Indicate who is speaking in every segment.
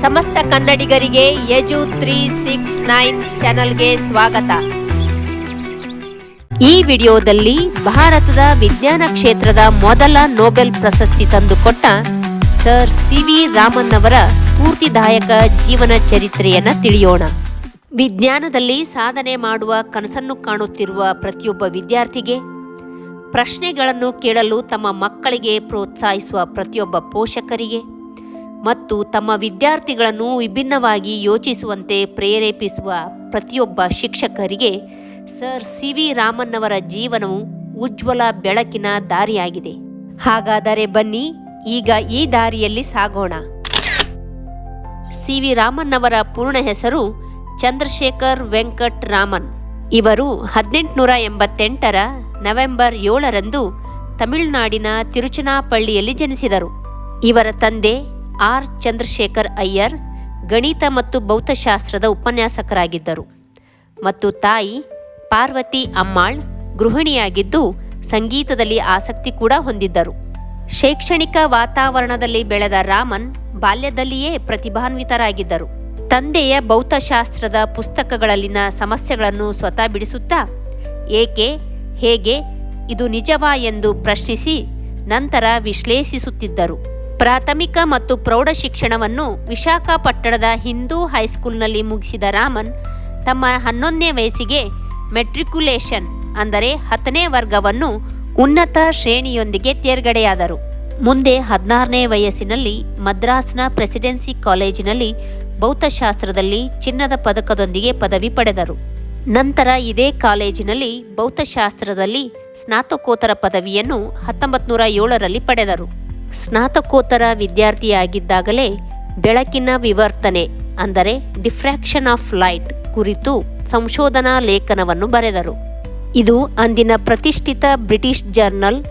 Speaker 1: ಸಮಸ್ತ ಕನ್ನಡಿಗರಿಗೆ ಯಜು 369 ಚಾನೆಲ್ಗೆ ಸ್ವಾಗತ. ಈ ವಿಡಿಯೋದಲ್ಲಿ ಭಾರತದ ವಿಜ್ಞಾನ ಕ್ಷೇತ್ರದ ಮೊದಲ ನೊಬೆಲ್ ಪ್ರಶಸ್ತಿ ತಂದುಕೊಟ್ಟ ಸರ್ ಸಿ.ವಿ. ರಾಮನ್ ಅವರ ಸ್ಫೂರ್ತಿದಾಯಕ ಜೀವನ ಚರಿತ್ರೆಯನ್ನು ತಿಳಿಯೋಣ. ವಿಜ್ಞಾನದಲ್ಲಿ ಸಾಧನೆ ಮಾಡುವ ಕನಸನ್ನು ಕಾಣುತ್ತಿರುವ ಪ್ರತಿಯೊಬ್ಬ ವಿದ್ಯಾರ್ಥಿಗೆ, ಪ್ರಶ್ನೆಗಳನ್ನು ಕೇಳಲು ತಮ್ಮ ಮಕ್ಕಳಿಗೆ ಪ್ರೋತ್ಸಾಹಿಸುವ ಪ್ರತಿಯೊಬ್ಬ ಪೋಷಕರಿಗೆ ಮತ್ತು ತಮ್ಮ ವಿದ್ಯಾರ್ಥಿಗಳನ್ನು ವಿಭಿನ್ನವಾಗಿ ಯೋಚಿಸುವಂತೆ ಪ್ರೇರೇಪಿಸುವ ಪ್ರತಿಯೊಬ್ಬ ಶಿಕ್ಷಕರಿಗೆ ಸರ್ ಸಿ.ವಿ. ರಾಮನ್ ಅವರ ಜೀವನವು ಉಜ್ವಲ ಬೆಳಕಿನ ದಾರಿಯಾಗಿದೆ. ಹಾಗಾದರೆ ಬನ್ನಿ, ಈಗ ಈ ದಾರಿಯಲ್ಲಿ ಸಾಗೋಣ. ಸಿ.ವಿ. ರಾಮನ್ ಅವರ ಪೂರ್ಣ ಹೆಸರು ಚಂದ್ರಶೇಖರ್ ವೆಂಕಟ್ ರಾಮನ್. ಇವರು 1888ರ ನವೆಂಬರ್ 7ರಂದು ತಮಿಳುನಾಡಿನ ತಿರುಚನಾಪಳ್ಳಿಯಲ್ಲಿ ಜನಿಸಿದರು. ಇವರ ತಂದೆ ಆರ್. ಚಂದ್ರಶೇಖರ್ ಅಯ್ಯರ್ ಗಣಿತ ಮತ್ತು ಭೌತಶಾಸ್ತ್ರದ ಉಪನ್ಯಾಸಕರಾಗಿದ್ದರು ಮತ್ತು ತಾಯಿ ಪಾರ್ವತಿ ಅಮ್ಮಾಳ್ ಗೃಹಿಣಿಯಾಗಿದ್ದು ಸಂಗೀತದಲ್ಲಿ ಆಸಕ್ತಿ ಕೂಡ ಹೊಂದಿದ್ದರು. ಶೈಕ್ಷಣಿಕ ವಾತಾವರಣದಲ್ಲಿ ಬೆಳೆದ ರಾಮನ್ ಬಾಲ್ಯದಲ್ಲಿಯೇ ಪ್ರತಿಭಾನ್ವಿತರಾಗಿದ್ದರು. ತಂದೆಯ ಭೌತಶಾಸ್ತ್ರದ ಪುಸ್ತಕಗಳಲ್ಲಿನ ಸಮಸ್ಯೆಗಳನ್ನು ಸ್ವತಃ ಬಿಡಿಸುತ್ತಾ ಏಕೆ, ಹೇಗೆ, ಇದು ನಿಜವಾ ಎಂದು ಪ್ರಶ್ನಿಸಿ ನಂತರ ವಿಶ್ಲೇಷಿಸುತ್ತಿದ್ದರು. ಪ್ರಾಥಮಿಕ ಮತ್ತು ಪ್ರೌಢ ಶಿಕ್ಷಣವನ್ನು ವಿಶಾಖಪಟ್ಟಣದ ಹಿಂದೂ ಹೈಸ್ಕೂಲ್ನಲ್ಲಿ ಮುಗಿಸಿದ ರಾಮನ್ ತಮ್ಮ 11ನೇ ವಯಸ್ಸಿಗೆ ಮೆಟ್ರಿಕ್ಯುಲೇಷನ್ ಅಂದರೆ 10ನೇ ವರ್ಗವನ್ನು ಉನ್ನತ ಶ್ರೇಣಿಯೊಂದಿಗೆ ತೇರ್ಗಡೆಯಾದರು. ಮುಂದೆ 16ನೇ ವಯಸ್ಸಿನಲ್ಲಿ ಮದ್ರಾಸ್ನ ಪ್ರೆಸಿಡೆನ್ಸಿ ಕಾಲೇಜಿನಲ್ಲಿ ಭೌತಶಾಸ್ತ್ರದಲ್ಲಿ ಚಿನ್ನದ ಪದಕದೊಂದಿಗೆ ಪದವಿ ಪಡೆದರು. ನಂತರ ಇದೇ ಕಾಲೇಜಿನಲ್ಲಿ ಭೌತಶಾಸ್ತ್ರದಲ್ಲಿ ಸ್ನಾತಕೋತ್ತರ ಪದವಿಯನ್ನು 1907ರಲ್ಲಿ ಪಡೆದರು. ಸ್ನಾತಕೋತ್ತರ ವಿದ್ಯಾರ್ಥಿಯಾಗಿದ್ದಾಗಲೇ ಬೆಳಕಿನ ವಿವರ್ತನೆ ಅಂದರೆ ಡಿಫ್ರಾಕ್ಷನ್ ಆಫ್ ಲೈಟ್ ಕುರಿತು ಸಂಶೋಧನಾ ಲೇಖನವನ್ನು ಬರೆದರು. ಇದು ಅಂದಿನ ಪ್ರತಿಷ್ಠಿತ ಬ್ರಿಟಿಷ್ ಜರ್ನಲ್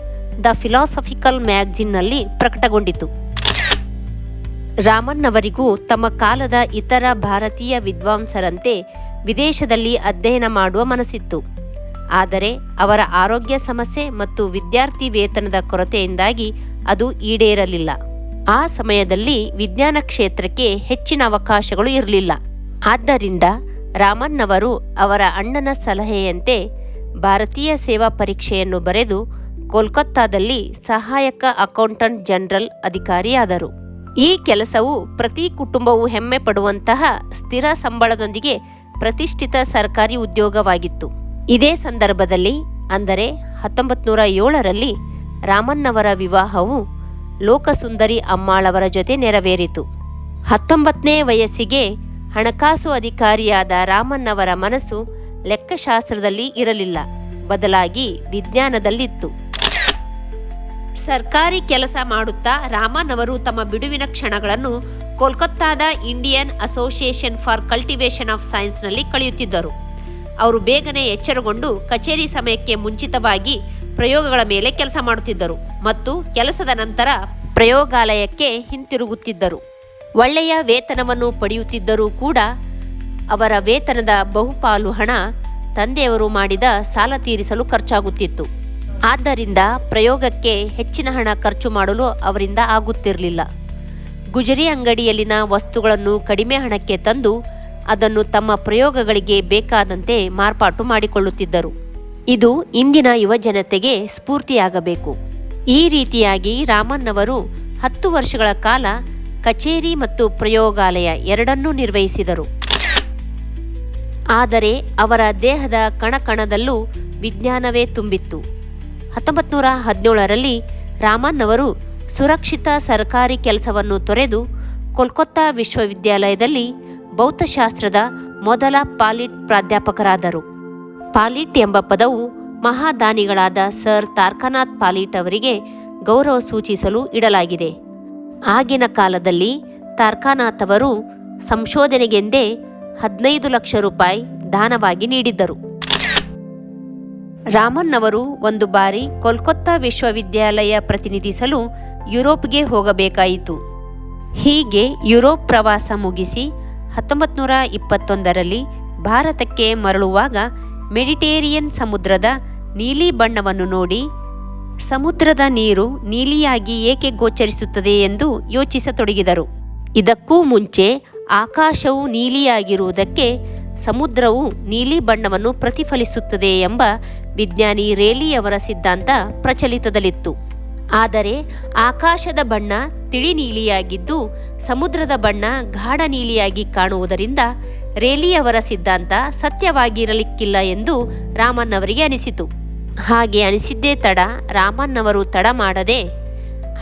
Speaker 1: ದ ಫಿಲಾಸಫಿಕಲ್ ಮ್ಯಾಗಜಿನ್ನಲ್ಲಿ ಪ್ರಕಟಗೊಂಡಿತು. ರಾಮನ್ ಅವರಿಗೂ ತಮ್ಮ ಕಾಲದ ಇತರ ಭಾರತೀಯ ವಿದ್ವಾಂಸರಂತೆ ವಿದೇಶದಲ್ಲಿ ಅಧ್ಯಯನ ಮಾಡುವ ಮನಸ್ಸಿತ್ತು. ಆದರೆ ಅವರ ಆರೋಗ್ಯ ಸಮಸ್ಯೆ ಮತ್ತು ವಿದ್ಯಾರ್ಥಿ ವೇತನದ ಕೊರತೆಯಿಂದಾಗಿ ಅದು ಈಡೇರಲಿಲ್ಲ. ಆ ಸಮಯದಲ್ಲಿ ವಿಜ್ಞಾನ ಕ್ಷೇತ್ರಕ್ಕೆ ಹೆಚ್ಚಿನ ಅವಕಾಶಗಳು ಇರಲಿಲ್ಲ. ಆದ್ದರಿಂದ ರಾಮನ್ ಅವರು ಅವರ ಅಣ್ಣನ ಸಲಹೆಯಂತೆ ಭಾರತೀಯ ಸೇವಾ ಪರೀಕ್ಷೆಯನ್ನು ಬರೆದು ಕೋಲ್ಕತ್ತಾದಲ್ಲಿ ಸಹಾಯಕ ಅಕೌಂಟೆಂಟ್ ಜನರಲ್ ಅಧಿಕಾರಿಯಾದರು. ಈ ಕೆಲಸವು ಪ್ರತಿ ಕುಟುಂಬವು ಹೆಮ್ಮೆ ಪಡುವಂತಹ ಸ್ಥಿರ ಸಂಬಳದೊಂದಿಗೆ ಪ್ರತಿಷ್ಠಿತ ಸರ್ಕಾರಿ ಉದ್ಯೋಗವಾಗಿತ್ತು. ಇದೇ ಸಂದರ್ಭದಲ್ಲಿ ಅಂದರೆ 1907ರಲ್ಲಿ ರಾಮನ್ ಅವರ ವಿವಾಹವು ಲೋಕಸುಂದರಿ ಅಮ್ಮಾಳವರ ಜೊತೆ ನೆರವೇರಿತು. 19ನೇ ವಯಸ್ಸಿಗೆ ಹಣಕಾಸು ಅಧಿಕಾರಿಯಾದ ರಾಮನ್ ಅವರ ಮನಸ್ಸು ಲೆಕ್ಕಶಾಸ್ತ್ರದಲ್ಲಿ ಇರಲಿಲ್ಲ, ಬದಲಾಗಿ ವಿಜ್ಞಾನದಲ್ಲಿತ್ತು. ಸರ್ಕಾರಿ ಕೆಲಸ ಮಾಡುತ್ತಾ ರಾಮನ್ ಅವರು ತಮ್ಮ ಬಿಡುವಿನ ಕ್ಷಣಗಳನ್ನು ಕೋಲ್ಕತ್ತಾದ Indian association for cultivation of ಸೈನ್ಸ್ನಲ್ಲಿ ಕಳೆಯುತ್ತಿದ್ದರು. ಅವರು ಬೇಗನೆ ಎಚ್ಚರಗೊಂಡು ಕಚೇರಿ ಸಮಯಕ್ಕೆ ಮುಂಚಿತವಾಗಿ ಪ್ರಯೋಗಗಳ ಮೇಲೆ ಕೆಲಸ ಮಾಡುತ್ತಿದ್ದರು ಮತ್ತು ಕೆಲಸದ ನಂತರ ಪ್ರಯೋಗಾಲಯಕ್ಕೆ ಹಿಂತಿರುಗುತ್ತಿದ್ದರು. ಒಳ್ಳೆಯ ವೇತನವನ್ನು ಪಡೆಯುತ್ತಿದ್ದರೂ ಕೂಡ ಅವರ ವೇತನದ ಬಹುಪಾಲು ಹಣ ತಂದೆಯವರು ಮಾಡಿದ ಸಾಲ ತೀರಿಸಲು ಖರ್ಚಾಗುತ್ತಿತ್ತು. ಆದ್ದರಿಂದ ಪ್ರಯೋಗಕ್ಕೆ ಹೆಚ್ಚಿನ ಹಣ ಖರ್ಚು ಮಾಡಲು ಅವರಿಂದ ಆಗುತ್ತಿರಲಿಲ್ಲ. ಗುಜರಿ ಅಂಗಡಿಯಲ್ಲಿನ ವಸ್ತುಗಳನ್ನು ಕಡಿಮೆ ಹಣಕ್ಕೆ ತಂದು ಅದನ್ನು ತಮ್ಮ ಪ್ರಯೋಗಗಳಿಗೆ ಬೇಕಾದಂತೆ ಮಾರ್ಪಾಟು ಮಾಡಿಕೊಳ್ಳುತ್ತಿದ್ದರು. ಇದು ಇಂದಿನ ಯುವ ಜನತೆಗೆ ಸ್ಫೂರ್ತಿಯಾಗಬೇಕು. ಈ ರೀತಿಯಾಗಿ ರಾಮನ್ ಅವರು 10 ವರ್ಷಗಳ ಕಾಲ ಕಚೇರಿ ಮತ್ತು ಪ್ರಯೋಗಾಲಯ ಎರಡನ್ನೂ ನಿರ್ವಹಿಸಿದರು. ಆದರೆ ಅವರ ದೇಹದ ಕಣಕಣದಲ್ಲೂ ವಿಜ್ಞಾನವೇ ತುಂಬಿತ್ತು. 1917ರಲ್ಲಿ ರಾಮನ್ ಅವರು ಸುರಕ್ಷಿತ ಸರ್ಕಾರಿ ಕೆಲಸವನ್ನು ತೊರೆದು ಕೋಲ್ಕತ್ತಾ ವಿಶ್ವವಿದ್ಯಾಲಯದಲ್ಲಿ ಭೌತಶಾಸ್ತ್ರದ ಮೊದಲ ಪಾಲಿಟ್ ಪ್ರಾಧ್ಯಾಪಕರಾದರು. ಪಾಲಿಟ್ ಎಂಬ ಪದವು ಮಹಾದಾನಿಗಳಾದ ಸರ್ ತಾರಕನಾಥ್ ಪಾಲಿಟ್ ಅವರಿಗೆ ಗೌರವ ಸೂಚಿಸಲು ಇಡಲಾಗಿದೆ. ಆಗಿನ ಕಾಲದಲ್ಲಿ ತಾರಕನಾಥ್ ಅವರು ಸಂಶೋಧನೆಗೆಂದೇ 15 ಲಕ್ಷ ರೂಪಾಯಿ ದಾನವಾಗಿ ನೀಡಿದ್ದರು. ರಾಮನ್ ಅವರು ಒಂದು ಬಾರಿ ಕೋಲ್ಕತ್ತಾ ವಿಶ್ವವಿದ್ಯಾಲಯ ಪ್ರತಿನಿಧಿಸಲು ಯುರೋಪ್ಗೆ ಹೋಗಬೇಕಾಯಿತು. ಹೀಗೆ ಯುರೋಪ್ ಪ್ರವಾಸ ಮುಗಿಸಿ 1921ರಲ್ಲಿ ಭಾರತಕ್ಕೆ ಮರಳುವಾಗ ಮೆಡಿಟೇರಿಯನ್ ಸಮುದ್ರದ ನೀಲಿ ಬಣ್ಣವನ್ನು ನೋಡಿ ಸಮುದ್ರದ ನೀರು ನೀಲಿಯಾಗಿ ಏಕೆ ಗೋಚರಿಸುತ್ತದೆ ಎಂದು ಯೋಚಿಸತೊಡಗಿದರು. ಇದಕ್ಕೂ ಮುಂಚೆ ಆಕಾಶವು ನೀಲಿಯಾಗಿರುವುದಕ್ಕೆ ಸಮುದ್ರವು ನೀಲಿ ಬಣ್ಣವನ್ನು ಪ್ರತಿಫಲಿಸುತ್ತದೆ ಎಂಬ ವಿಜ್ಞಾನಿ ರೇಲಿಯವರ ಸಿದ್ಧಾಂತ ಪ್ರಚಲಿತದಲ್ಲಿತ್ತು. ಆದರೆ ಆಕಾಶದ ಬಣ್ಣ ತಿಳಿ ನೀಲಿಯಾಗಿದ್ದು ಸಮುದ್ರದ ಬಣ್ಣ ಗಾಢ ನೀಲಿಯಾಗಿ ಕಾಣುವುದರಿಂದ ರೇಲಿಯವರ ಸಿದ್ಧಾಂತ ಸತ್ಯವಾಗಿರಲಿಕ್ಕಿಲ್ಲ ಎಂದು ರಾಮನ್ ಅವರಿಗೆ ಅನಿಸಿತು. ಹಾಗೆ ಅನಿಸಿದ್ದೇ ತಡ ರಾಮನ್ ಅವರು ತಡ ಮಾಡದೆ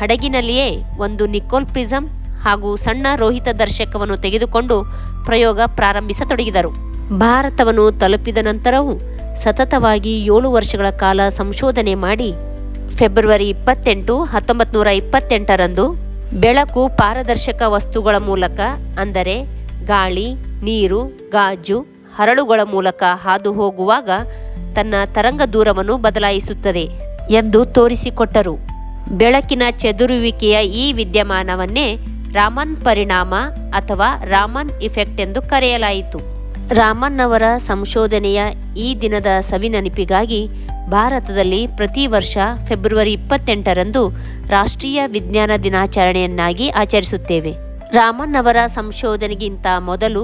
Speaker 1: ಹಡಗಿನಲ್ಲಿಯೇ ಒಂದು ನಿಕೋಲ್ ಪ್ರಿಸಮ್ ಹಾಗೂ ಸಣ್ಣ ರೋಹಿತ ದರ್ಶಕವನ್ನು ತೆಗೆದುಕೊಂಡು ಪ್ರಯೋಗ ಪ್ರಾರಂಭಿಸತೊಡಗಿದರು. ಭಾರತವನ್ನು ತಲುಪಿದ ನಂತರವೂ ಸತತವಾಗಿ 7 ವರ್ಷಗಳ ಕಾಲ ಸಂಶೋಧನೆ ಮಾಡಿ ಫೆಬ್ರವರಿ 28, 1928ರಂದು ಬೆಳಕು ಪಾರದರ್ಶಕ ವಸ್ತುಗಳ ಮೂಲಕ ಅಂದರೆ ಗಾಳಿ, ನೀರು, ಗಾಜು, ಹರಳುಗಳ ಮೂಲಕ ಹಾದು ಹೋಗುವಾಗ ತನ್ನ ತರಂಗ ದೂರವನ್ನು ಬದಲಾಯಿಸುತ್ತದೆ ಎಂದು ತೋರಿಸಿಕೊಟ್ಟರು. ಬೆಳಕಿನ ಚೆದುರುವಿಕೆಯ ಈ ವಿದ್ಯಮಾನವನ್ನೇ ರಾಮನ್ ಪರಿಣಾಮ ಅಥವಾ ರಾಮನ್ ಇಫೆಕ್ಟ್ ಎಂದು ಕರೆಯಲಾಯಿತು. ರಾಮನ್ ಅವರ ಸಂಶೋಧನೆಯ ಈ ದಿನದ ಸವಿನೆನಪಿಗಾಗಿ ಭಾರತದಲ್ಲಿ ಪ್ರತಿ ವರ್ಷ ಫೆಬ್ರವರಿ 28ರಂದು ರಾಷ್ಟ್ರೀಯ ವಿಜ್ಞಾನ ದಿನಾಚರಣೆಯನ್ನಾಗಿ ಆಚರಿಸುತ್ತೇವೆ. ರಾಮನ್ ಅವರ ಸಂಶೋಧನೆಗಿಂತ ಮೊದಲು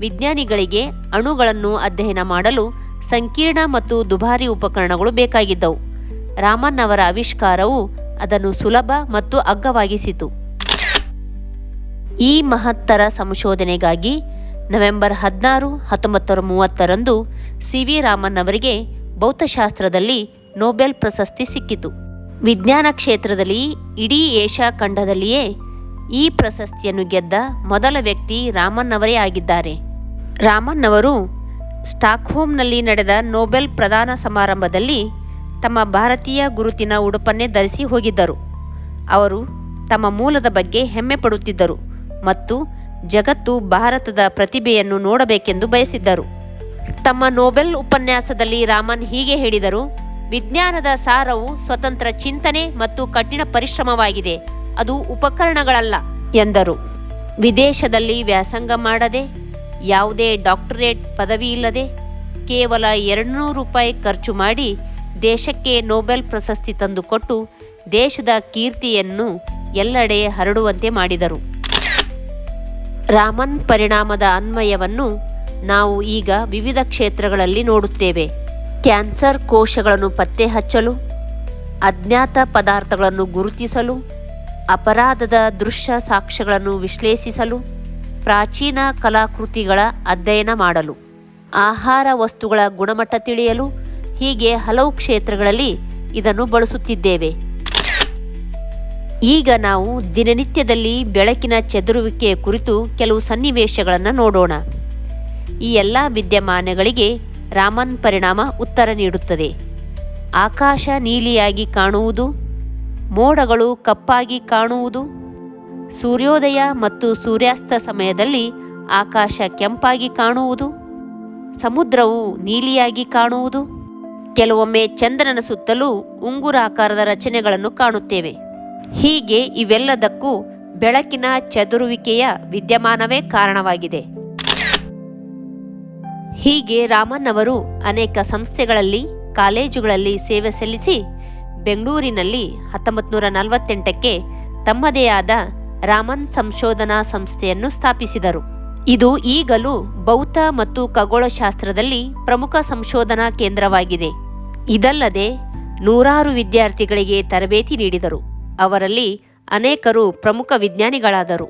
Speaker 1: ವಿಜ್ಞಾನಿಗಳಿಗೆ ಅಣುಗಳನ್ನು ಅಧ್ಯಯನ ಮಾಡಲು ಸಂಕೀರ್ಣ ಮತ್ತು ದುಬಾರಿ ಉಪಕರಣಗಳು ಬೇಕಾಗಿದ್ದವು. ರಾಮನ್ ಅವರ ಆವಿಷ್ಕಾರವು ಅದನ್ನು ಸುಲಭ ಮತ್ತು ಅಗ್ಗವಾಗಿಸಿತು. ಈ ಮಹತ್ತರ ಸಂಶೋಧನೆಗಾಗಿ ನವೆಂಬರ್ 16, 1930ರಂದು CV ರಾಮನ್ ಅವರಿಗೆ ಭೌತಶಾಸ್ತ್ರದಲ್ಲಿ ನೊಬೆಲ್ ಪ್ರಶಸ್ತಿ ಸಿಕ್ಕಿತು. ವಿಜ್ಞಾನ ಕ್ಷೇತ್ರದಲ್ಲಿ ಇಡೀ ಏಷ್ಯಾ ಖಂಡದಲ್ಲಿಯೇ ಈ ಪ್ರಶಸ್ತಿಯನ್ನು ಗೆದ್ದ ಮೊದಲ ವ್ಯಕ್ತಿ ರಾಮನ್ ಅವರೇ ಆಗಿದ್ದಾರೆ. ರಾಮನ್ ಅವರು ಸ್ಟಾಕ್ಹೋಮ್ನಲ್ಲಿ ನಡೆದ ನೊಬೆಲ್ ಪ್ರದಾನ ಸಮಾರಂಭದಲ್ಲಿ ತಮ್ಮ ಭಾರತೀಯ ಗುರುತಿನ ಉಡುಪನ್ನೇ ಧರಿಸಿ ಹೋಗಿದ್ದರು. ಅವರು ತಮ್ಮ ಮೂಲದ ಬಗ್ಗೆ ಹೆಮ್ಮೆ ಪಡುತ್ತಿದ್ದರು ಮತ್ತು ಜಗತ್ತು ಭಾರತದ ಪ್ರತಿಭೆಯನ್ನು ನೋಡಬೇಕೆಂದು ಬಯಸಿದ್ದರು. ತಮ್ಮ ನೊಬೆಲ್ ಉಪನ್ಯಾಸದಲ್ಲಿ ರಾಮನ್ ಹೀಗೆ ಹೇಳಿದರು: ವಿಜ್ಞಾನದ ಸಾರವು ಸ್ವತಂತ್ರ ಚಿಂತನೆ ಮತ್ತು ಕಠಿಣ ಪರಿಶ್ರಮವಾಗಿದೆ, ಅದು ಉಪಕರಣಗಳಲ್ಲ ಎಂದರು. ವಿದೇಶದಲ್ಲಿ ವ್ಯಾಸಂಗ ಮಾಡದೆ, ಯಾವುದೇ ಡಾಕ್ಟರೇಟ್ ಪದವಿ ಇಲ್ಲದೆ, ಕೇವಲ 200 ರೂಪಾಯಿ ಖರ್ಚು ಮಾಡಿ ದೇಶಕ್ಕೆ ನೊಬೆಲ್ ಪ್ರಶಸ್ತಿ ತಂದುಕೊಟ್ಟು ದೇಶದ ಕೀರ್ತಿಯನ್ನು ಎಲ್ಲೆಡೆ ಹರಡುವಂತೆ ಮಾಡಿದರು. ರಾಮನ್ ಪರಿಣಾಮದ ಅನ್ವಯವನ್ನು ನಾವು ಈಗ ವಿವಿಧ ಕ್ಷೇತ್ರಗಳಲ್ಲಿ ನೋಡುತ್ತೇವೆ. ಕ್ಯಾನ್ಸರ್ ಕೋಶಗಳನ್ನು ಪತ್ತೆ ಹಚ್ಚಲು, ಅಜ್ಞಾತ ಪದಾರ್ಥಗಳನ್ನು ಗುರುತಿಸಲು, ಅಪರಾಧದ ದೃಶ್ಯ ಸಾಕ್ಷ್ಯಗಳನ್ನು ವಿಶ್ಲೇಷಿಸಲು, ಪ್ರಾಚೀನ ಕಲಾಕೃತಿಗಳ ಅಧ್ಯಯನ ಮಾಡಲು, ಆಹಾರ ವಸ್ತುಗಳ ಗುಣಮಟ್ಟ ತಿಳಿಯಲು, ಹೀಗೆ ಹಲವು ಕ್ಷೇತ್ರಗಳಲ್ಲಿ ಇದನ್ನು ಬಳಸುತ್ತಿದ್ದೇವೆ. ಈಗ ನಾವು ದಿನನಿತ್ಯದಲ್ಲಿ ಬೆಳಕಿನ ಚೆದುರುವಿಕೆಯ ಕುರಿತು ಕೆಲವು ಸನ್ನಿವೇಶಗಳನ್ನು ನೋಡೋಣ. ಈ ಎಲ್ಲ ವಿದ್ಯಮಾನಗಳಿಗೆ ರಾಮನ್ ಪರಿಣಾಮ ಉತ್ತರ ನೀಡುತ್ತದೆ. ಆಕಾಶ ನೀಲಿಯಾಗಿ ಕಾಣುವುದು, ಮೋಡಗಳು ಕಪ್ಪಾಗಿ ಕಾಣುವುದು, ಸೂರ್ಯೋದಯ ಮತ್ತು ಸೂರ್ಯಾಸ್ತ ಸಮಯದಲ್ಲಿ ಆಕಾಶ ಕೆಂಪಾಗಿ ಕಾಣುವುದು, ಸಮುದ್ರವು ನೀಲಿಯಾಗಿ ಕಾಣುವುದು, ಕೆಲವೊಮ್ಮೆ ಚಂದ್ರನ ಸುತ್ತಲೂ ಉಂಗುರಾಕಾರದ ರಚನೆಗಳನ್ನು ಕಾಣುತ್ತೇವೆ. ಹೀಗೆ ಇವೆಲ್ಲದಕ್ಕೂ ಬೆಳಕಿನ ಚದುರುವಿಕೆಯ ವಿದ್ಯಮಾನವೇ ಕಾರಣವಾಗಿದೆ. ಹೀಗೆ ರಾಮನ್ ಅವರು ಅನೇಕ ಸಂಸ್ಥೆಗಳಲ್ಲಿ, ಕಾಲೇಜುಗಳಲ್ಲಿ ಸೇವೆ ಸಲ್ಲಿಸಿ ಬೆಂಗಳೂರಿನಲ್ಲಿ 1948ಕ್ಕೆ ತಮ್ಮದೇ ಆದ ರಾಮನ್ ಸಂಶೋಧನಾ ಸಂಸ್ಥೆಯನ್ನು ಸ್ಥಾಪಿಸಿದರು. ಇದು ಈಗಲೂ ಭೌತ ಮತ್ತು ಖಗೋಳಶಾಸ್ತ್ರದಲ್ಲಿ ಪ್ರಮುಖ ಸಂಶೋಧನಾ ಕೇಂದ್ರವಾಗಿದೆ. ಇದಲ್ಲದೆ ನೂರಾರು ವಿದ್ಯಾರ್ಥಿಗಳಿಗೆ ತರಬೇತಿ ನೀಡಿದರು. ಅವರಲ್ಲಿ ಅನೇಕರು ಪ್ರಮುಖ ವಿಜ್ಞಾನಿಗಳಾದರು.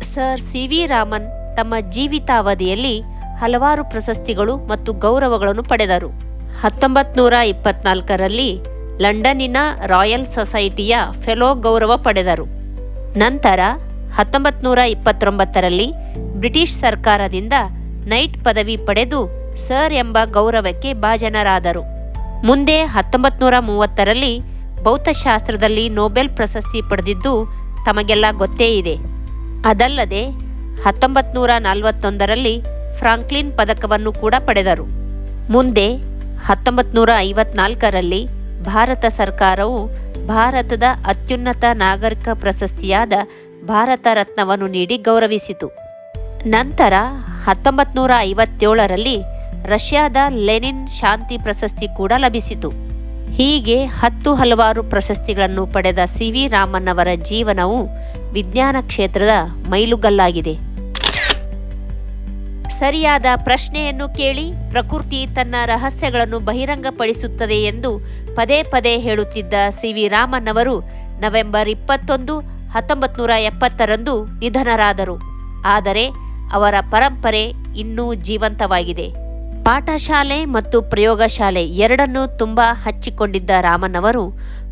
Speaker 1: ಸರ್ CV ರಾಮನ್ ತಮ್ಮ ಜೀವಿತಾವಧಿಯಲ್ಲಿ ಹಲವಾರು ಪ್ರಶಸ್ತಿಗಳು ಮತ್ತು ಗೌರವಗಳನ್ನು ಪಡೆದರು. 1924ರಲ್ಲಿ ಲಂಡನ್ನಿನ ರಾಯಲ್ ಸೊಸೈಟಿಯ ಫೆಲೋ ಗೌರವ ಪಡೆದರು. ನಂತರ 1929ರಲ್ಲಿ ಬ್ರಿಟಿಷ್ ಸರ್ಕಾರದಿಂದ ನೈಟ್ ಪದವಿ ಪಡೆದು ಸರ್ ಎಂಬ ಗೌರವಕ್ಕೆ ಭಾಜನರಾದರು. ಮುಂದೆ 1930ರಲ್ಲಿ ಭೌತಶಾಸ್ತ್ರದಲ್ಲಿ ನೊಬೆಲ್ ಪ್ರಶಸ್ತಿ ಪಡೆದಿದ್ದು ತಮಗೆಲ್ಲ ಗೊತ್ತೇ ಇದೆ. ಅದಲ್ಲದೆ 1941ರಲ್ಲಿ ಫ್ರಾಂಕ್ಲಿನ್ ಪದಕವನ್ನು ಕೂಡ ಪಡೆದರು. ಮುಂದೆ 1954ರಲ್ಲಿ ಭಾರತ ಸರ್ಕಾರವು ಭಾರತದ ಅತ್ಯುನ್ನತ ನಾಗರಿಕ ಪ್ರಶಸ್ತಿಯಾದ ಭಾರತ ರತ್ನವನ್ನು ನೀಡಿ ಗೌರವಿಸಿತು. ನಂತರ 1957ರಲ್ಲಿ ರಷ್ಯಾದ ಲೆನಿನ್ ಶಾಂತಿ ಪ್ರಶಸ್ತಿ ಕೂಡ ಲಭಿಸಿತು. ಹೀಗೆ ಹಲವಾರು ಪ್ರಶಸ್ತಿಗಳನ್ನು ಪಡೆದ ಸಿ.ವಿ. ರಾಮನ್ ಅವರ ಜೀವನವು ವಿಜ್ಞಾನ ಕ್ಷೇತ್ರದ ಮೈಲುಗಲ್ಲಾಗಿದೆ. ಸರಿಯಾದ ಪ್ರಶ್ನೆಯನ್ನು ಕೇಳಿ, ಪ್ರಕೃತಿ ತನ್ನ ರಹಸ್ಯಗಳನ್ನು ಬಹಿರಂಗಪಡಿಸುತ್ತದೆ ಎಂದು ಪದೇ ಪದೇ ಹೇಳುತ್ತಿದ್ದ ಸಿ.ವಿ. ರಾಮನ್ ಅವರು ನವೆಂಬರ್ 21, 1970ರಂದು ನಿಧನರಾದರು. ಆದರೆ ಅವರ ಪರಂಪರೆ ಇನ್ನೂ ಜೀವಂತವಾಗಿದೆ. ಪಾಠಶಾಲೆ ಮತ್ತು ಪ್ರಯೋಗಶಾಲೆ ಎರಡನ್ನೂ ತುಂಬ ಹಚ್ಚಿಕೊಂಡಿದ್ದ ರಾಮನ್ ಅವರು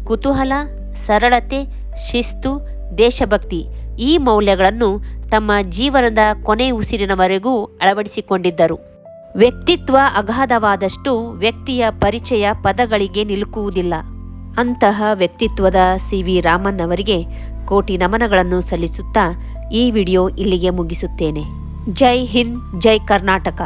Speaker 1: ಕುತೂಹಲ, ಸರಳತೆ, ಶಿಸ್ತು, ದೇಶಭಕ್ತಿ ಈ ಮೌಲ್ಯಗಳನ್ನು ತಮ್ಮ ಜೀವನದ ಕೊನೆ ಉಸಿರಿನವರೆಗೂ ಅಳವಡಿಸಿಕೊಂಡಿದ್ದರು. ವ್ಯಕ್ತಿತ್ವ ಅಗಾಧವಾದಷ್ಟು ವ್ಯಕ್ತಿಯ ಪರಿಚಯ ಪದಗಳಿಗೆ ನಿಲುಕುವುದಿಲ್ಲ. ಅಂತಹ ವ್ಯಕ್ತಿತ್ವದ ಸಿ.ವಿ. ರಾಮನ್ ಅವರಿಗೆ ಕೋಟಿ ನಮನಗಳನ್ನು ಸಲ್ಲಿಸುತ್ತಾ ಈ ವಿಡಿಯೋ ಇಲ್ಲಿಗೆ ಮುಗಿಸುತ್ತೇನೆ. ಜೈ ಹಿಂದ್, ಜೈ ಕರ್ನಾಟಕ.